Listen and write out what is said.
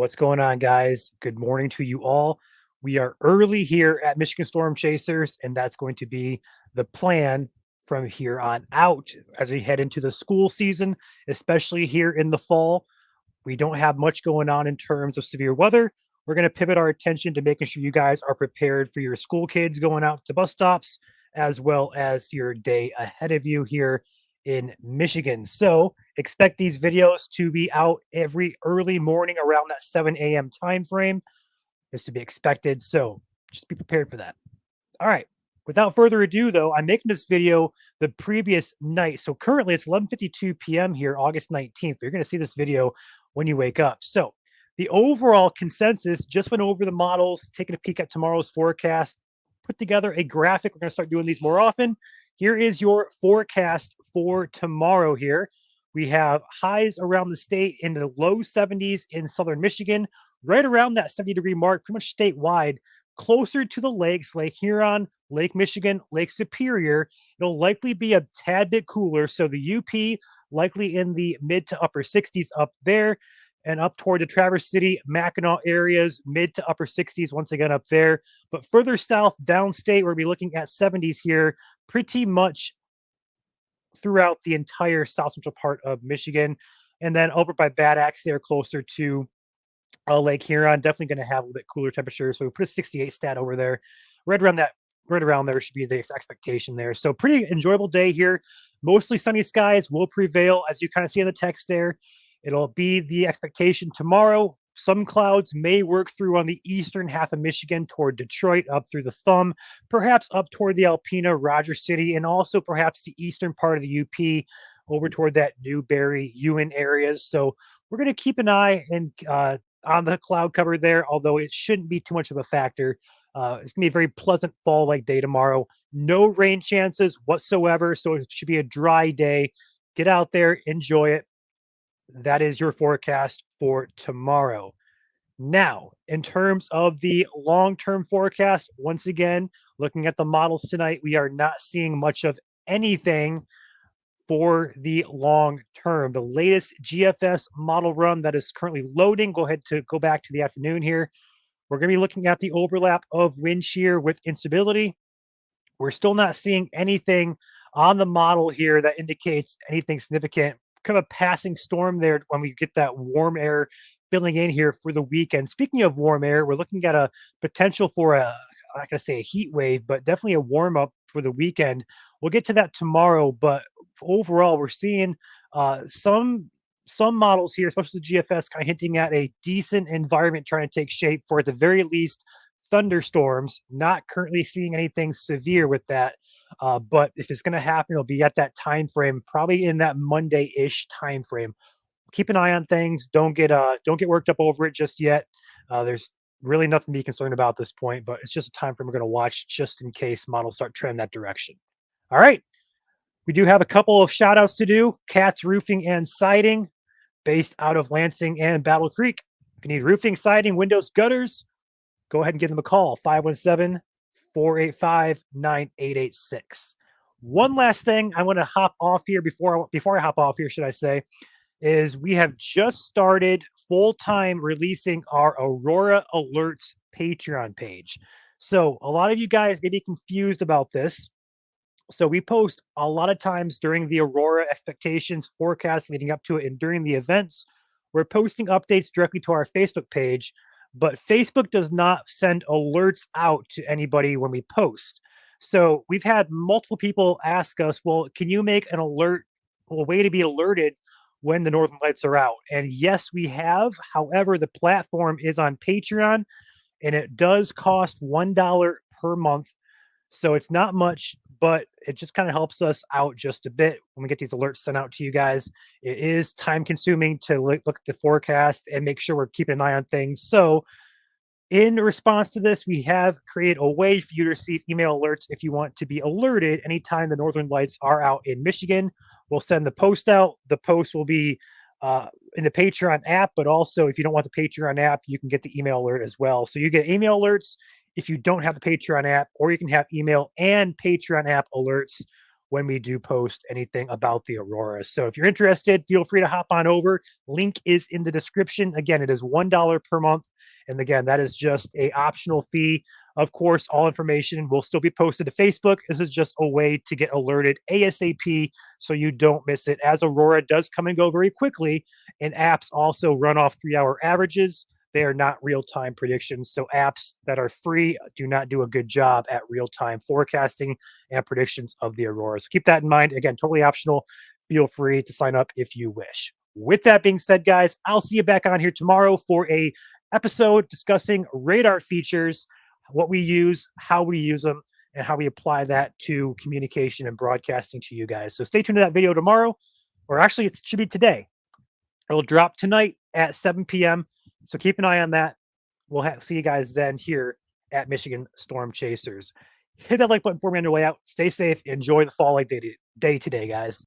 What's going on, guys? Good morning to you all. We are early here at Michigan Storm Chasers, and that's going to be the plan from here on out as we head into the school season, especially here in the fall. We don't have much going on in terms of severe weather. We're going to pivot our attention to making sure you guys are prepared for your school kids going out to bus stops, as well as your day ahead of you here in Michigan. So expect these videos to be out every early morning around that 7 a.m. time frame. Is to be expected. So just be prepared for that. All right. Without further ado, though, I'm making this video the previous night. So currently it's 11:52 p.m. here, August 19th. You're going to see this video when you wake up. So the overall consensus just went over the models, taking a peek at tomorrow's forecast, put together a graphic. We're going to start doing these more often. Here is your forecast for tomorrow here. We have highs around the state in the low 70s in southern Michigan, right around that 70-degree mark, pretty much statewide, closer to the lakes, Lake Huron, Lake Michigan, Lake Superior. It'll likely be a tad bit cooler. So the UP likely in the mid to upper 60s up there, and up toward the Traverse City, Mackinac areas, mid to upper 60s once again up there. But further south, downstate, we'll be looking at 70s here, pretty much throughout the entire south central part of Michigan. And then over by Bad Axe, they're closer to Lake Huron, definitely going to have a little bit cooler temperatures. So we put a 68 stat over there. Right around that, right around there should be the expectation there. So pretty enjoyable day here. Mostly sunny skies will prevail, as you kind of see in the text there. It'll be the expectation tomorrow. Some clouds may work through on the eastern half of Michigan toward Detroit, up through the Thumb, perhaps up toward the Alpena, Rogers City, and also perhaps the eastern part of the UP over toward that Newberry, Ewan areas. So we're going to keep an eye and on the cloud cover there, although it shouldn't be too much of a factor. It's going to be a very pleasant fall-like day tomorrow. No rain chances whatsoever, so it should be a dry day. Get out there, enjoy it. That is your forecast for tomorrow. Now, in terms of the long-term forecast, once again, looking at the models tonight, we are not seeing much of anything for the long term. The latest GFS model run that is currently loading, go back to the afternoon here. We're going to be looking at the overlap of wind shear with instability. We're still not seeing anything on the model here that indicates anything significant. Kind of a passing storm there when we get that warm air filling in here for the weekend. Speaking of warm air, we're looking at a potential for I'm not going to say a heat wave, but definitely a warm up for the weekend. We'll get to that tomorrow, but overall, we're seeing some models here, especially the GFS, kind of hinting at a decent environment trying to take shape for, at the very least, thunderstorms. Not currently seeing anything severe with that, but if it's going to happen, it'll be at that time frame, probably in that Monday-ish time frame. Keep an eye on things. Don't get worked up over it just yet. There's really nothing to be concerned about at this point, but it's just a time frame we're going to watch just in case models start trending that direction. All right. We do have a couple of shout outs to do. Katz Roofing and Siding, based out of Lansing and Battle Creek. If you need roofing, siding, windows, gutters, go ahead and give them a call, 517-485-9886. One last thing I want to hop off here before I hop off here, should I say, is we have just started full-time releasing our Aurora Alerts Patreon page. So a lot of you guys may be confused about this. So we post a lot of times during the Aurora expectations forecast leading up to it, and during the events, we're posting updates directly to our Facebook page, but Facebook does not send alerts out to anybody when we post. So we've had multiple people ask us, well, can you make an alert, a way to be alerted when the Northern Lights are out? And yes, we have. However, the platform is on Patreon, and it does cost $1 per month. So it's not much, but it just kind of helps us out just a bit when we get these alerts sent out to you guys. It is time consuming to look at the forecast and make sure we're keeping an eye on things. So in response to this, we have created a way for you to receive email alerts if you want to be alerted anytime the Northern Lights are out in Michigan. We'll send the post out. The post will be in the Patreon app, but also if you don't want the Patreon app, you can get the email alert as well. So you get email alerts if you don't have the Patreon app, or you can have email and Patreon app alerts when we do post anything about the Aurora. So if you're interested, feel free to hop on over. Link is in the description. Again, it is $1 per month. And again, that is just a optional fee. Of course, all information will still be posted to Facebook. This is just a way to get alerted ASAP so you don't miss it, as Aurora does come and go very quickly. And apps also run off 3 hour averages. They are not real time predictions. So apps that are free do not do a good job at real time forecasting and predictions of the Aurora. So keep that in mind. Again, totally optional. Feel free to sign up if you wish. With that being said, guys, I'll see you back on here tomorrow for a episode discussing radar features, what we use, how we use them, and how we apply that to communication and broadcasting to you guys. So stay tuned to that video tomorrow, or actually, it should be today. It'll drop tonight at 7 p.m. So keep an eye on that. We'll see you guys then here at Michigan Storm Chasers. Hit that like button for me on your way out. Stay safe. Enjoy the fall like day today, guys.